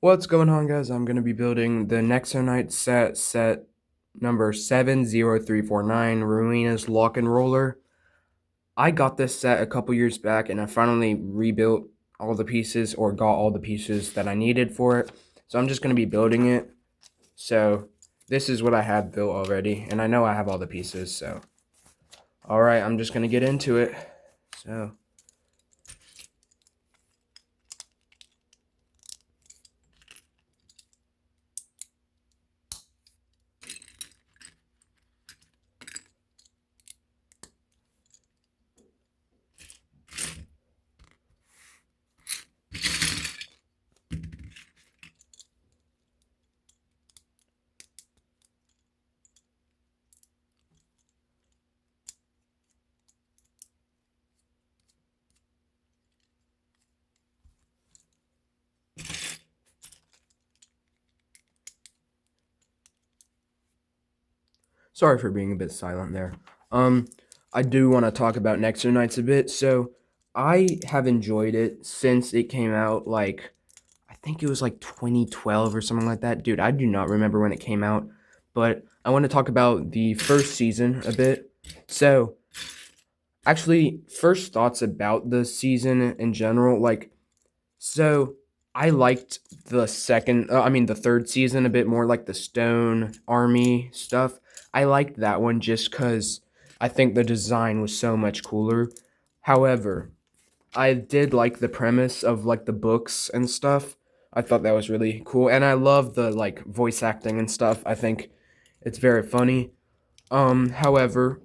What's going on, guys? I'm going to be building the Nexo set number 70349 Ruina's Lock and Roller. I got this set a couple years back and I finally rebuilt all the pieces or got all the pieces that I needed for it. So I'm just going to be building it. So this is what I have built already, and I know I have all the pieces. So alright, I'm just going to get into it. So sorry for being a bit silent there. I do want to talk about Nexo Knights a bit. So I have enjoyed it since it came out. Like, I think it was like 2012 or something like that. Dude, I do not remember when it came out, but I want to talk about the first season a bit. So, actually, first thoughts about the season in general. So I liked the third season a bit more, like the Stone Army stuff. I liked that one just because I think the design was so much cooler. However, I did like the premise of like the books and stuff. I thought that was really cool, and I love the like voice acting and stuff. I think it's very funny. However,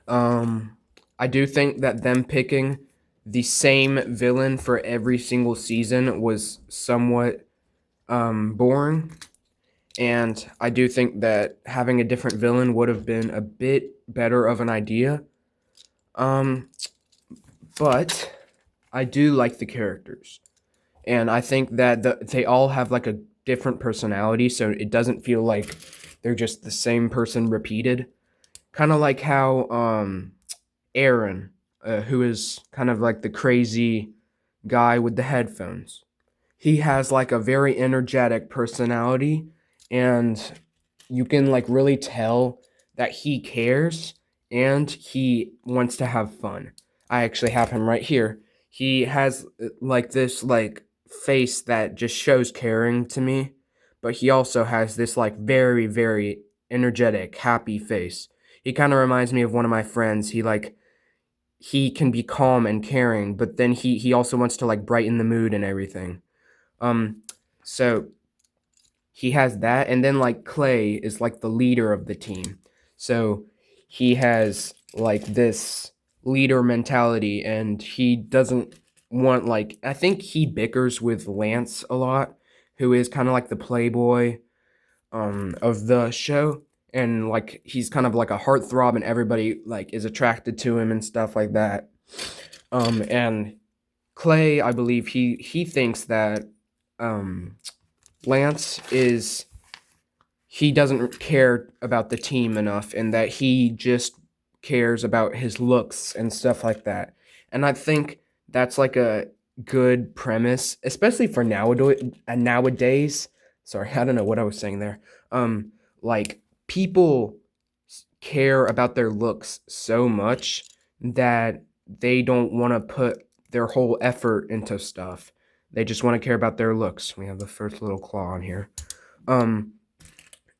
um, I do think that them picking the same villain for every single season was somewhat boring, and I do think that having a different villain would have been a bit better of an idea. Um, but I do like the characters, and I think that they all have like a different personality, so it doesn't feel like they're just the same person repeated. Kind of like how Aaron, who is kind of like the crazy guy with the headphones. He has like a very energetic personality, and you can like really tell that he cares and he wants to have fun. I actually have him right here. He has like this like face that just shows caring to me, but he also has this like very very energetic, happy face. He kind of reminds me of one of my friends. He can be calm and caring, but then he also wants to like brighten the mood and everything. Um, so he has that, and then like Clay is like the leader of the team. So he has like this leader mentality, and he doesn't want like I think he bickers with Lance a lot, who is kind of like the playboy of the show, and like he's kind of like a heartthrob, and everybody like is attracted to him and stuff like that. And Clay, I believe he thinks that um Lance is he doesn't care about the team enough, and that he just cares about his looks and stuff like that. And I think that's like a good premise, especially for nowadays. Sorry, I don't know what I was saying there. Like people care about their looks so much that they don't want to put their whole effort into stuff. They just want to care about their looks. We have the first little claw on here. Um,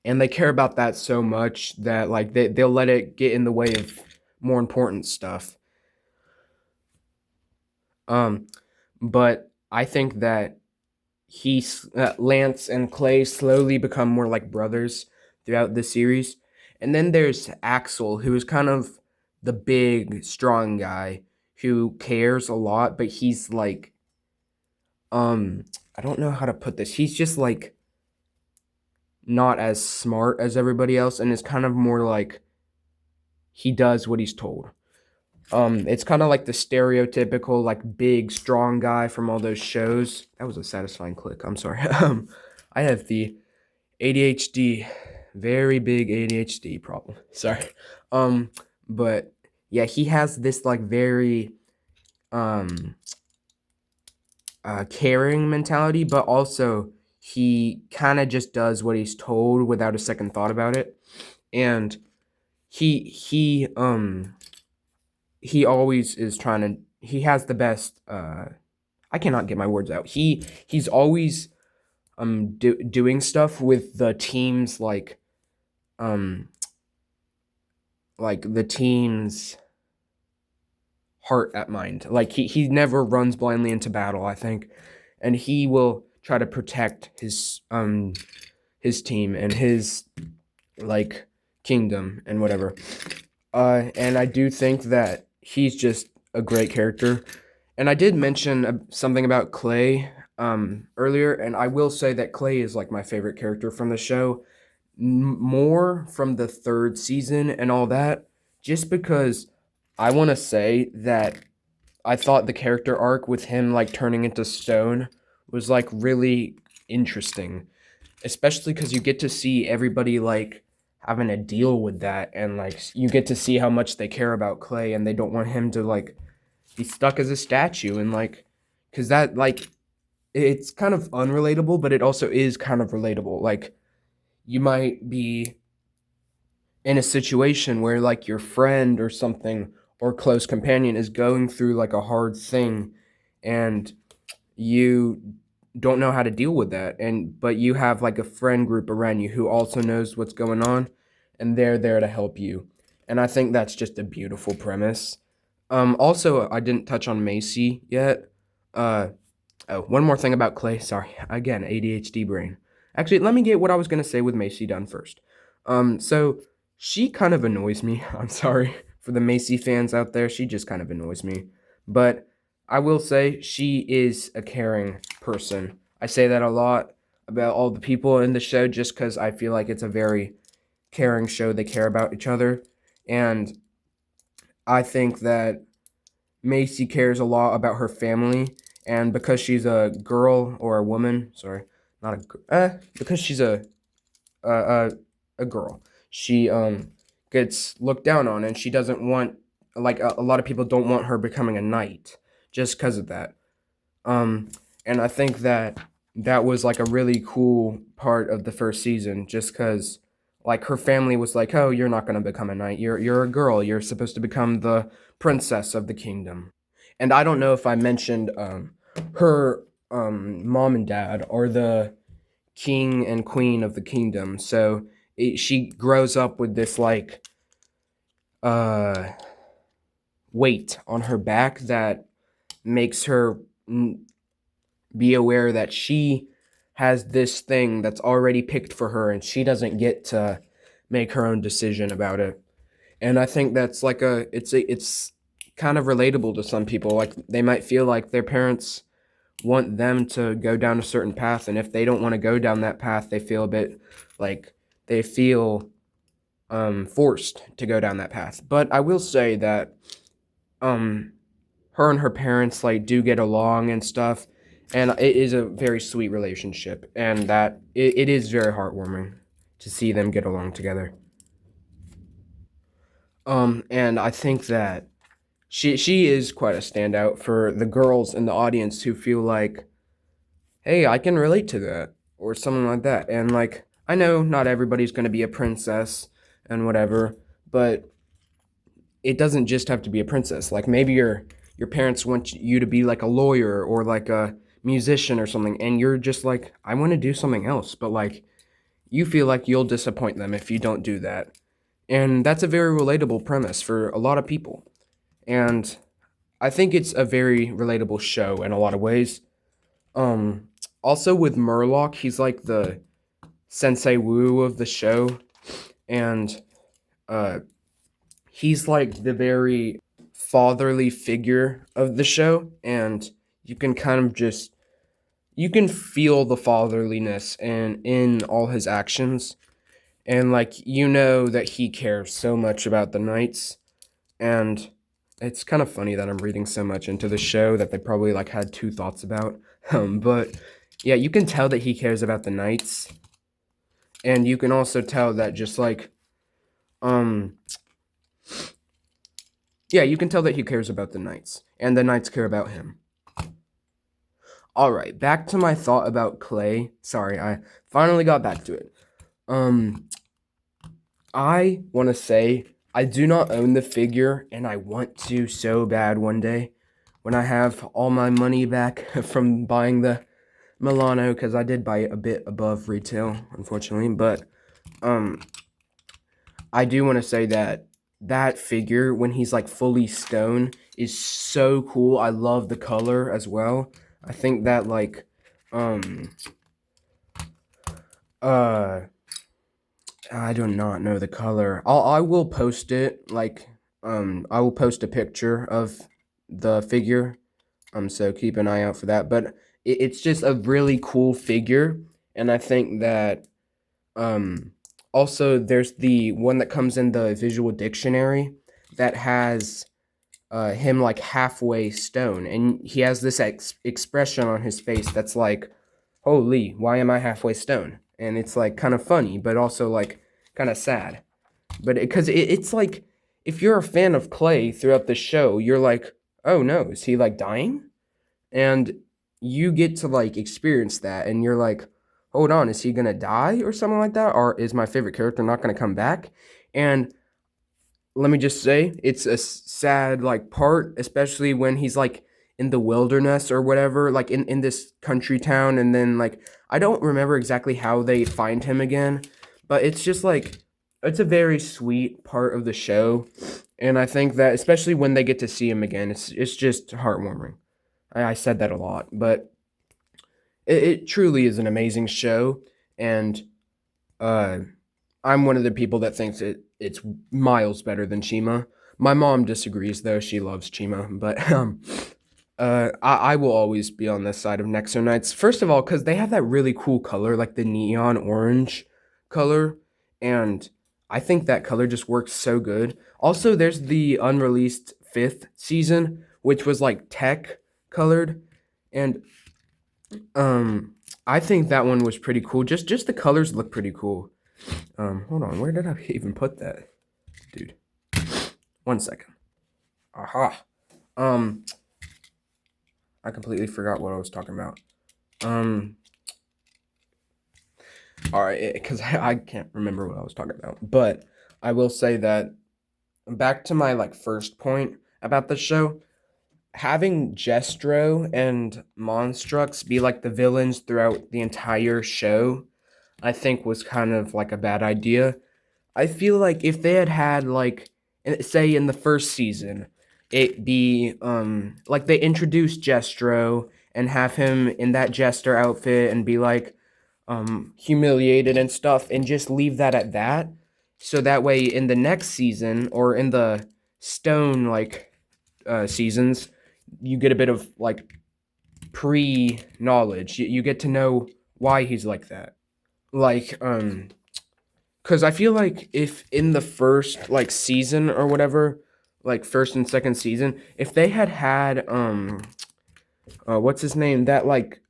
and they care about that so much that like they'll let it get in the way of more important stuff. Um, but I think that Lance and Clay slowly become more like brothers throughout the series. And then there's Axel, who is kind of the big, strong guy who cares a lot, but he's like, I don't know how to put this. He's just like not as smart as everybody else, and is kind of more like he does what he's told. It's kind of like the stereotypical like big strong guy from all those shows. That was a satisfying click. I'm sorry. I have the ADHD, very big ADHD problem. Sorry. But yeah, he has this like very um caring mentality, but also he kind of just does what he's told without a second thought about it. And he always is trying to, he has the best I cannot get my words out. He's always doing stuff with the team's um like the team's heart at mind. Like he never runs blindly into battle, I think. And he will try to protect his team and his like kingdom and whatever. And I do think that he's just a great character. And I did mention something about Clay earlier, and I will say that Clay is like my favorite character from the show, more from the third season and all that, just because I want to say that I thought the character arc with him like turning into stone was like really interesting, especially because you get to see everybody like having to deal with that, and like you get to see how much they care about Clay and they don't want him to like be stuck as a statue, and like because that like it's kind of unrelatable, but it also is kind of relatable. Like you might be in a situation where like your friend or something or close companion is going through like a hard thing, and you don't know how to deal with that, and but you have like a friend group around you who also knows what's going on, and they're there to help you. And I think that's just a beautiful premise. Also, I didn't touch on Macy yet. uh Oh, one more thing about Clay. Sorry, again, ADHD brain. Actually, let me get what I was gonna say with Macy done first. So she kind of annoys me. I'm sorry for the Macy fans out there. She just kind of annoys me. But I will say she is a caring person. I say that a lot about all the people in the show just because I feel like it's a very caring show. They care about each other. And I think that Macy cares a lot about her family, and because she's a girl or a woman, sorry, not because she's a a, a girl, she gets looked down on, and she doesn't want like a lot of people don't want her becoming a knight just because of that. Um, and I think that that was like a really cool part of the first season, just because like her family was like, "Oh, you're not gonna become a knight. You're a girl. You're supposed to become the princess of the kingdom." And I don't know if I mentioned her mom and dad are the king and queen of the kingdom. So she grows up with this like uh weight on her back that makes her be aware that she has this thing that's already picked for her, and she doesn't get to make her own decision about it. And I think that's like it's kind of relatable to some people. Like they might feel like their parents want them to go down a certain path, and if they don't want to go down that path, they feel a bit like they feel forced to go down that path. But I will say that um her and her parents like do get along and stuff, and it is a very sweet relationship, and that it is very heartwarming to see them get along together. And I think that she is quite a standout for the girls in the audience who feel like, hey, I can relate to that or something like that. And like I know not everybody's going to be a princess and whatever, but it doesn't just have to be a princess. Like maybe your parents want you to be like a lawyer or like a musician or something, and you're just like, I want to do something else, but like you feel like you'll disappoint them if you don't do that. And that's a very relatable premise for a lot of people. And I think it's a very relatable show in a lot of ways. Um Also with Murloc, he's like the Sensei Wu of the show, and uh he's like the very fatherly figure of the show, and you can kind of just you can feel the fatherliness and in all his actions, and like you know that he cares so much about the knights. And it's kind of funny that I'm reading so much into the show that they probably like had two thoughts about. But yeah, you can tell that he cares about the knights, and you can also tell that just like um yeah, you can tell that he cares about the knights, and the knights care about him. All right, back to my thought about Clay. Sorry, I finally got back to it. Um, I want to say I do not own the figure, and I want to so bad one day when I have all my money back from buying the Milano, because I did buy it a bit above retail, unfortunately. But um, I do want to say that that figure when he's like fully stone is so cool. I love the color as well. I think that like um uh I do not know the color. I will post it like I will post a picture of the figure. So keep an eye out for that. But it's just a really cool figure, and I think that also there's the one that comes in the visual dictionary that has him like halfway stone, and he has this expression on his face that's like, "Holy, why am I halfway stone?" And it's like kind of funny, but also like kind of sad. But because it's like, if you're a fan of Clay throughout the show, you're like, "Oh no, is he like dying?" And you get to like experience that, and you're like, "Hold on, is he gonna die or something like that, or is my favorite character not gonna come back?" And let me just say, it's a sad like part, especially when he's like in the wilderness or whatever, like in this country town, and then like I don't remember exactly how they find him again, but it's just like it's a very sweet part of the show, and I think that especially when they get to see him again, it's just heartwarming. I said that a lot, but it truly is an amazing show, and uh I'm one of the people that thinks it's miles better than Chima. My mom disagrees though; she loves Chima, but I will always be on this side of Nexo Knights. First of all, because they have that really cool color, like the neon orange color, and I think that color just works so good. Also, there's the unreleased fifth season, which was like tech colored, and um, I think that one was pretty cool. Just the colors look pretty cool. Hold on, where did I even put that, dude? 1 second. Aha. Um, I completely forgot what I was talking about. Um, all right, because I can't remember what I was talking about, but I will say that back to my like first point about the show, having Jestro and Monstrux be like the villains throughout the entire show, I think was kind of like a bad idea. I feel like if they had like say in the first season, it be like they introduce Jestro and have him in that jester outfit and be like humiliated and stuff, and just leave that at that. So that way in the next season or in the stone like seasons, you get a bit of like pre knowledge. You get to know why he's like that. Like because I feel like if in the first like season or whatever, like first and second season, if they had what's his name, that like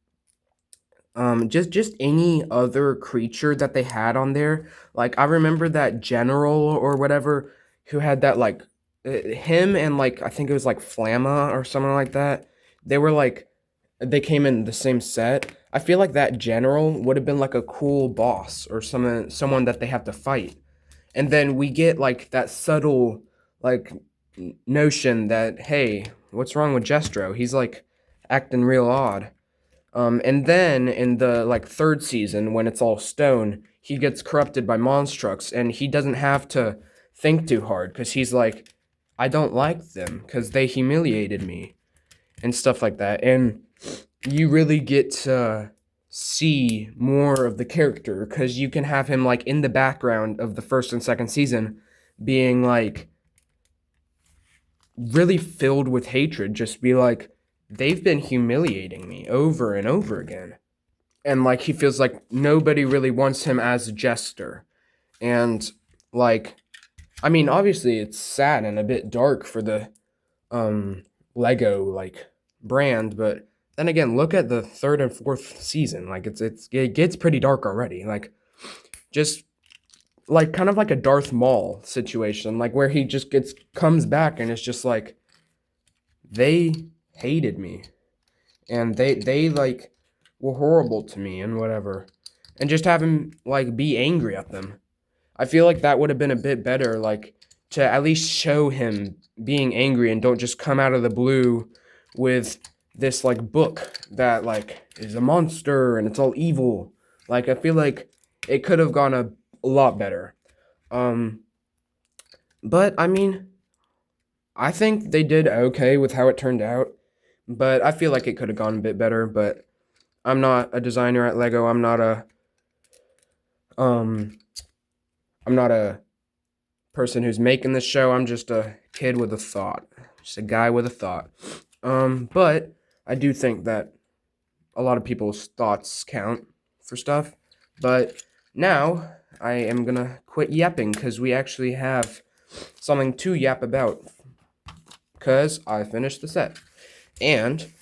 just any other creature that they had on there, like I remember that general or whatever who had that like him and like I think it was like Flamma or something like that. They were like they came in the same set. I feel like that general would have been like a cool boss or someone that they have to fight. And then we get like that subtle like notion that hey, what's wrong with Jestro? He's like acting real odd. And then in the like third season when it's all stone, he gets corrupted by Monstrux, and he doesn't have to think too hard because he's like, I don't like them because they humiliated me and stuff like that. And you really get to see more of the character because you can have him like in the background of the first and second season being like really filled with hatred, just be like, they've been humiliating me over and over again. And like he feels like nobody really wants him as a jester. And like I mean obviously it's sad and a bit dark for the um Lego like brand, but then again, look at the third and fourth season. Like it gets pretty dark already. Like just like kind of like a Darth Maul situation, like where he just gets comes back and it's just like they hated me. and they like were horrible to me and whatever, and just have him like be angry at them. I feel like that would have been a bit better, like to at least show him being angry and don't just come out of the blue with this like book that like is a monster and it's all evil. Like I feel like it could have gone a lot better. Um but I mean, I think they did okay with how it turned out, but I feel like it could have gone a bit better, but I'm not a designer at Lego. Um I'm not a person who's making this show. I'm just a kid with a thought. Just a guy with a thought. But I do think that a lot of people's thoughts count for stuff. But now I am gonna quit yapping because we actually have something to yap about. Because I finished the set. And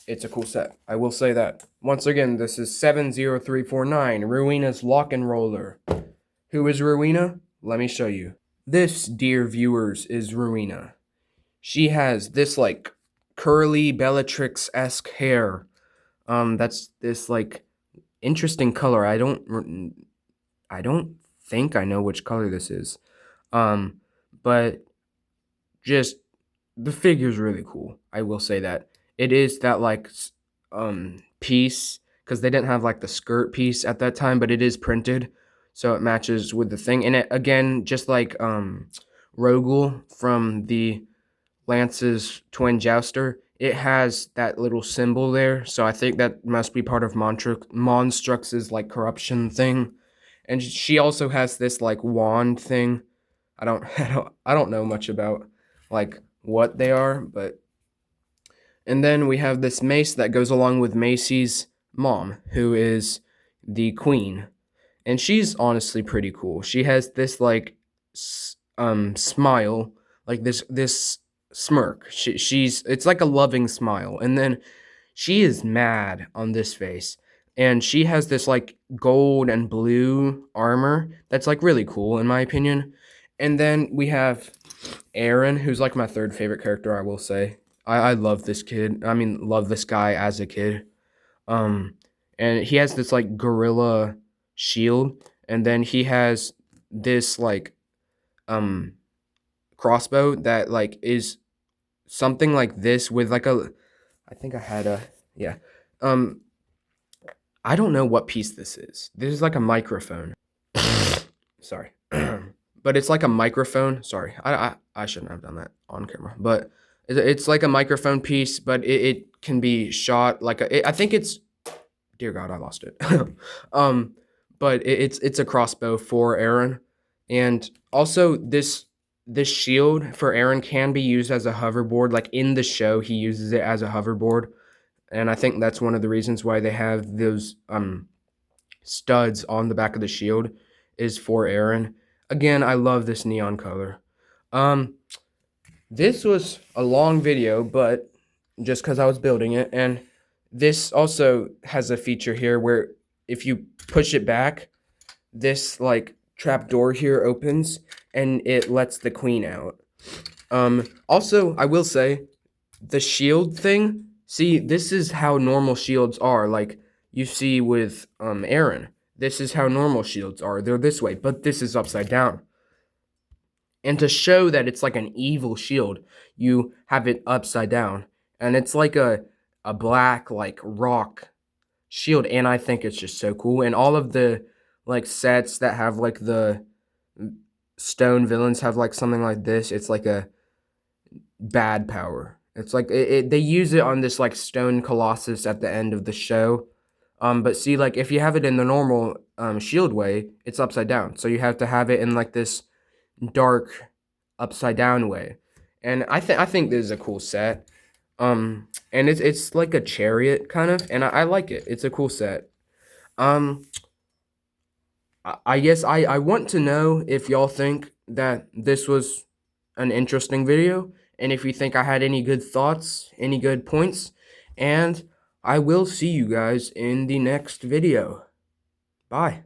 it's a cool set. I will say that. Once again, this is 70349, Ruina's Lock and Roller. Who is Ruina? Let me show you. This, dear viewers, is Ruina. She has this like curly Bellatrix-esque hair. That's this like interesting color. I don't think I know which color this is. But just the figure's really cool. I will say that. It is that like piece because they didn't have like the skirt piece at that time, but it is printed, so it matches with the thing. And it again, just like Rogul from the Lance's twin jouster, it has that little symbol there. So I think that must be part of Monstrux's like corruption thing. And she also has this like wand thing. I don't know much about like what they are, but and then we have this mace that goes along with Macy's mom, who is the queen, and she's honestly pretty cool. She has this like smile, like this smirk. She's it's like a loving smile, and then she is mad on this face, and she has this like gold and blue armor that's like really cool in my opinion. And then we have Aaron, who's like my third favorite character, I will say. I love this kid. I mean, love this guy as a kid. Um, and he has this like gorilla shield, and then he has this like um crossbow that like is something like this with like a. I think I had a yeah. Um, I don't know what piece this is. This is like a microphone. Sorry. But it's like a microphone. Sorry, I shouldn't have done that on camera. But it's like a microphone piece, but it can be shot like I think it's. Dear God, I lost it. um, but it's a crossbow for Aaron, and also this shield for Aaron can be used as a hoverboard. Like in the show, he uses it as a hoverboard, and I think that's one of the reasons why they have those studs on the back of the shield is for Aaron. Again, I love this neon color. Um, this was a long video, but just because I was building it, and this also has a feature here where if you push it back, this like trap door here opens and it lets the queen out. Also, I will say the shield thing. See, this is how normal shields are. Like you see with Aaron. This is how normal shields are. They're this way, but this is upside down. And to show that it's like an evil shield, you have it upside down. And it's like a black like rock shield, and I think it's just so cool. And all of the like sets that have like the stone villains have like something like this. It's like a bad power. It's like they use it on this like stone colossus at the end of the show. But see, like if you have it in the normal shield way, it's upside down. So you have to have it in like this dark upside down way. And I think this is a cool set. And it's like a chariot kind of, and I like it. It's a cool set. Um, I guess I want to know if y'all think that this was an interesting video, and if you think I had any good thoughts, any good points, and I will see you guys in the next video. Bye.